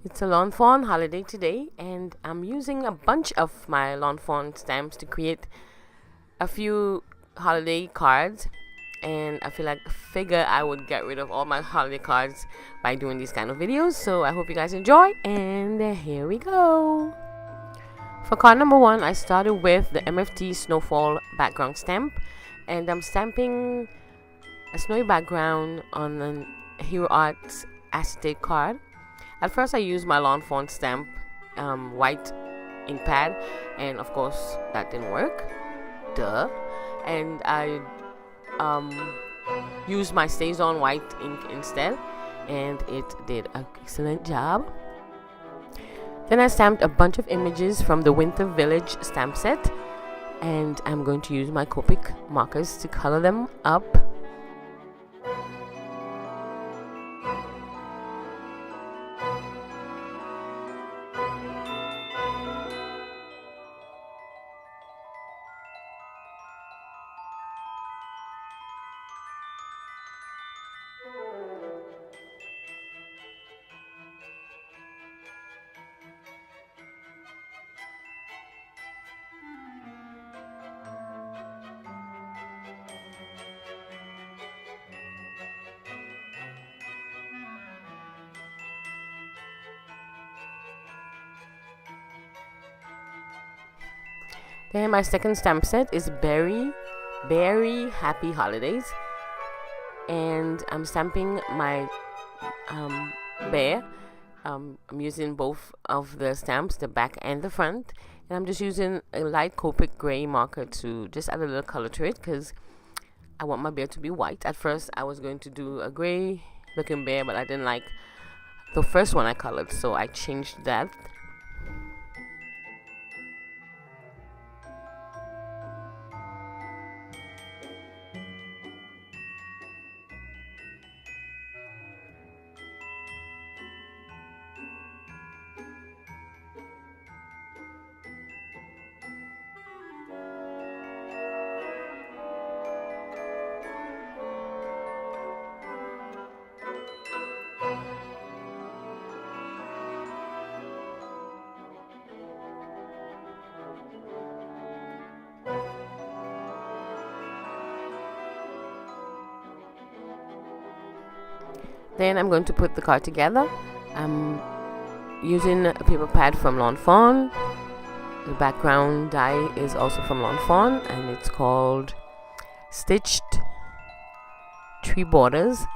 It's a lawn fawn holiday today, and I'm using a bunch of my lawn fawn stamps to create a few holiday cards. And I figure I would get rid of all my holiday cards by doing these kind of videos. So I hope you guys enjoy, and here we go. For card number one, I started with the MFT Snowfall background stamp, and I'm stamping a snowy background on a Hero Arts acetate card. At first, I used my lawn fawn stamp, white ink pad, and of course that didn't work. Duh. And I used my Stays On white ink instead, and it did an excellent job. Then I stamped a bunch of images from the Winter Village stamp set, and I'm going to use my Copic markers to color them up. Then my second stamp set is Berry Happy Holidays, and I'm stamping my bear. I'm using both of the stamps, the back and the front, and I'm just using a light Copic gray marker to just add a little color to it because I want my bear to be white. At first I was going to do a gray looking bear, but I didn't like the first one I colored, so I changed that. Then I'm going to put the card together. I'm using a paper pad from Lawn Fawn. The background die is also from Lawn Fawn, and it's called Stitched Tree Borders.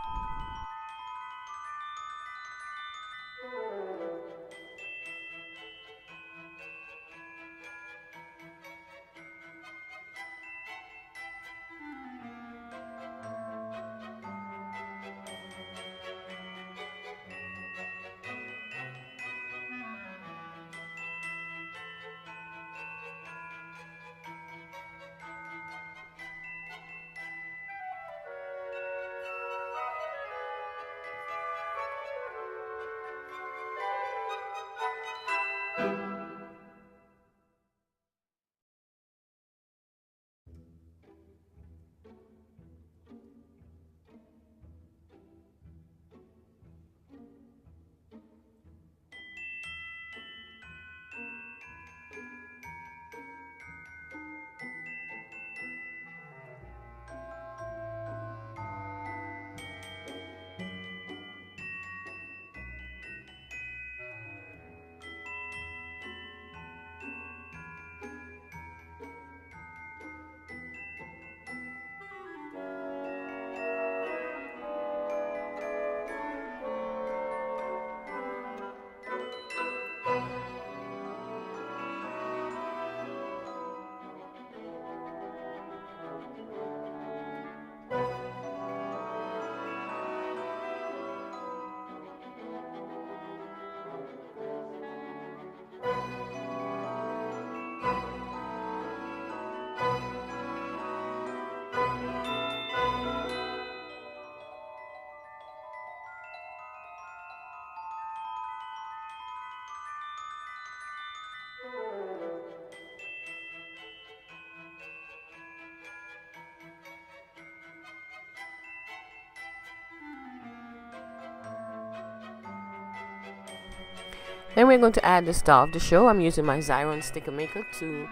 Then we're going to add the star of the show. I'm using my Xyron sticker maker to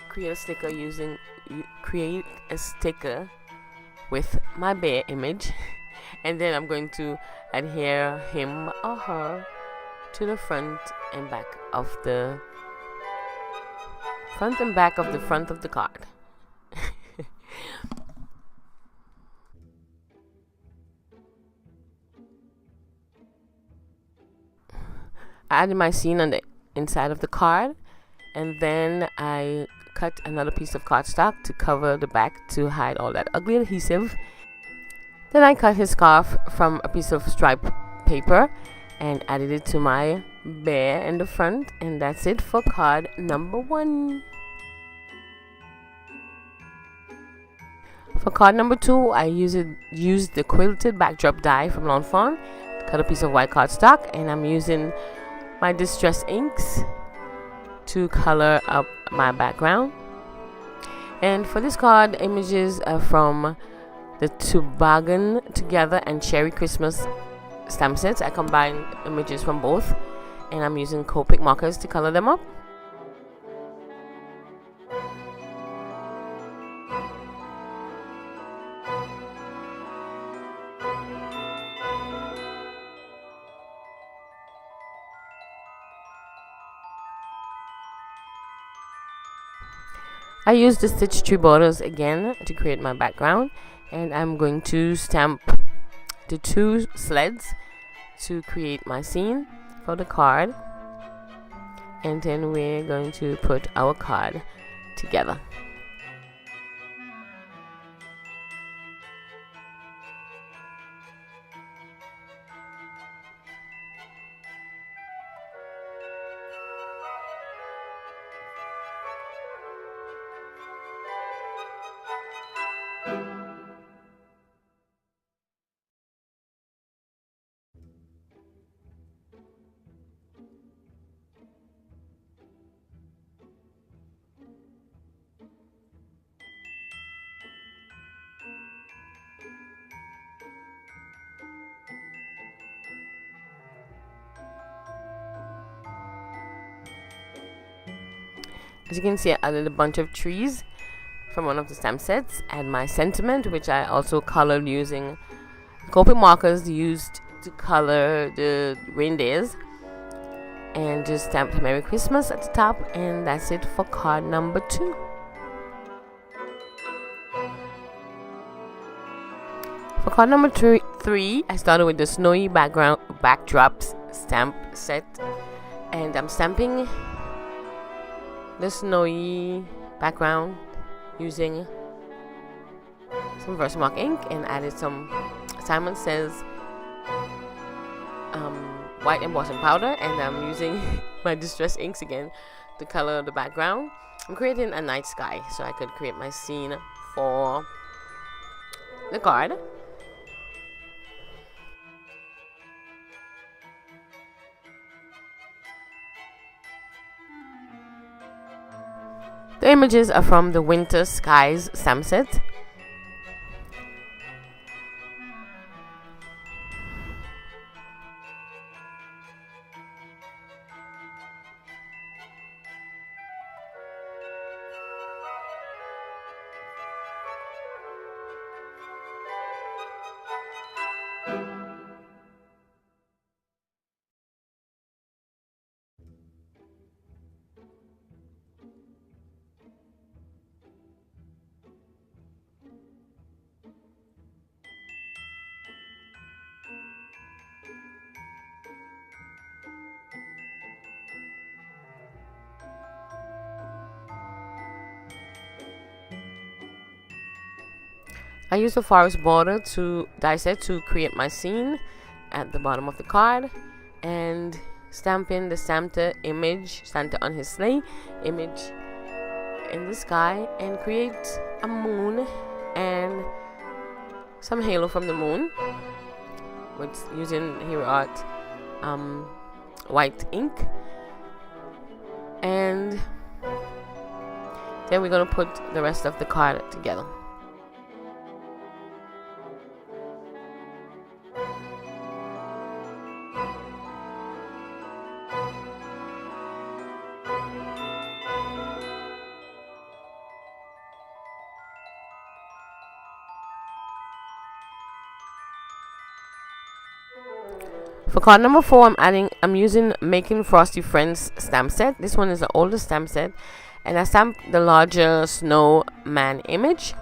create a sticker with my bear image. And then I'm going to adhere him or her to the front and back of the front of the card. I added my scene on the inside of the card, and then I cut another piece of cardstock to cover the back to hide all that ugly adhesive. Then I cut his scarf from a piece of striped paper and added it to my bear in the front, and that's it for card number 1. For card number 2, I used the quilted backdrop die from Fawn, cut a piece of white cardstock, and I'm using my distress inks to color up my background. And for this card, images are from the Toboggan Together and Cherry Christmas stamp sets. I combine images from both, and I'm using Copic markers to color them up. I used the stitch 3 borders again to create my background, and I'm going to stamp the 2 sleds to create my scene for the card, and then we're going to put our card together. As you can see, I added a bunch of trees from one of the stamp sets, and my sentiment, which I also colored using Copic markers used to color the reindeers, and just stamped Merry Christmas at the top, and that's it for card number 2. For card number 3, I started with the snowy backdrops stamp set, and I'm stamping the snowy background using some Versamark ink, and added some Simon Says white embossing powder, and I'm using my distress inks again to color the background. I'm creating a night sky so I could create my scene for the card. The images are from the Winter Skies stamp set. I use a forest border to die set to create my scene at the bottom of the card, and stamp in the Santa image, Santa on his sleigh image in the sky, and create a moon and some halo from the moon with using Hero Art white ink. And then we're going to put the rest of the card together. For card number 4, I'm using Making Frosty Friends stamp set. This one is the oldest stamp set, and I stamped the larger snowman image.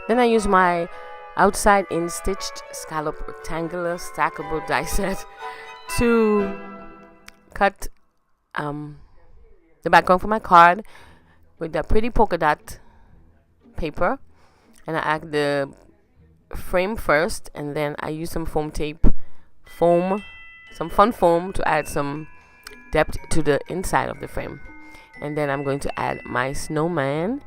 Then I use my outside in stitched scallop rectangular stackable die set to cut the background for my card with that pretty polka dot paper, and I add the frame first, and then I use some foam tape, some fun foam to add some depth to the inside of the frame. And then I'm going to add my snowman.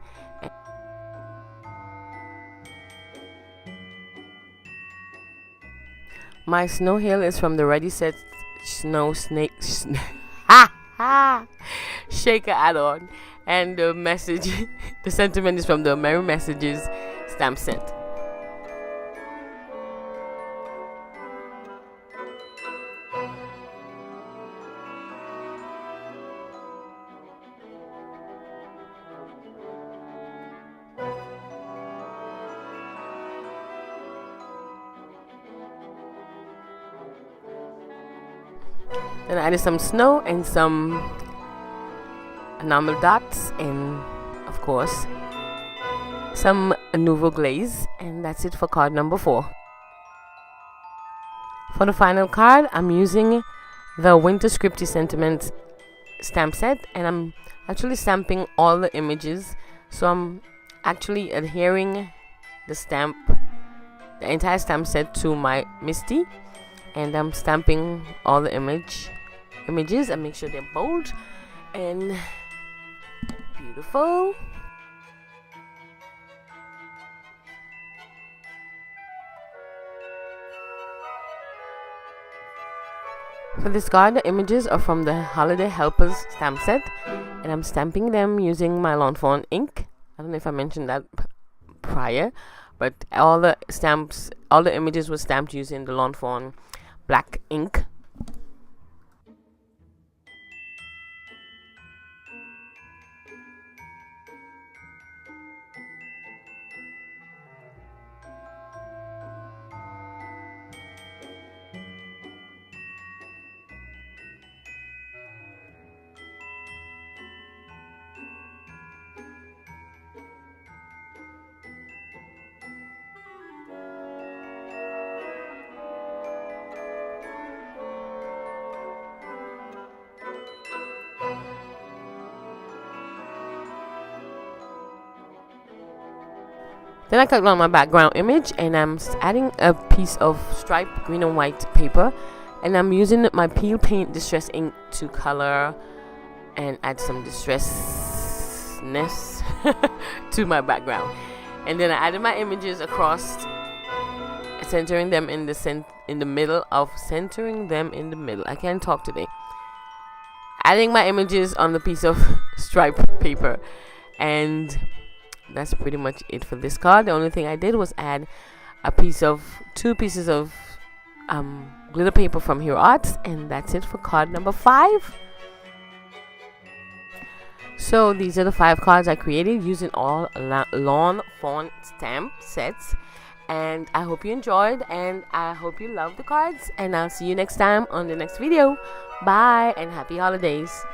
My snow hill is from the Ready Set Snow Snake Shaker add-on, and the message, the sentiment is from the Merry Messages stamp set. Then I added some snow and some enamel dots, and of course some nouveau glaze, and that's it for card number 4. For the final card, I'm using the Winter Scripty Sentiments stamp set, and I'm actually stamping all the images, so I'm actually adhering the entire stamp set to my Misty, and I'm stamping all the images and make sure they're bold and beautiful. For this card, the images are from the Holiday Helpers stamp set, and I'm stamping them using my Fawn ink. I don't know if I mentioned that prior, but all the images were stamped using the Fawn black ink. Then I cut on my background image, and I'm adding a piece of striped green and white paper, and I'm using my Peel Paint Distress ink to color and add some distressness to my background. And then I added my images across, centering them in the middle. I can't talk today. Adding my images on the piece of striped paper, and that's pretty much it for this card. The only thing I did was add two pieces of glitter paper from Hero Arts, and that's it for card number 5. So these are the 5 cards I created using all Fawn stamp sets, and I hope you enjoyed, and I hope you love the cards, and I'll see you next time on the next video. Bye, and happy holidays.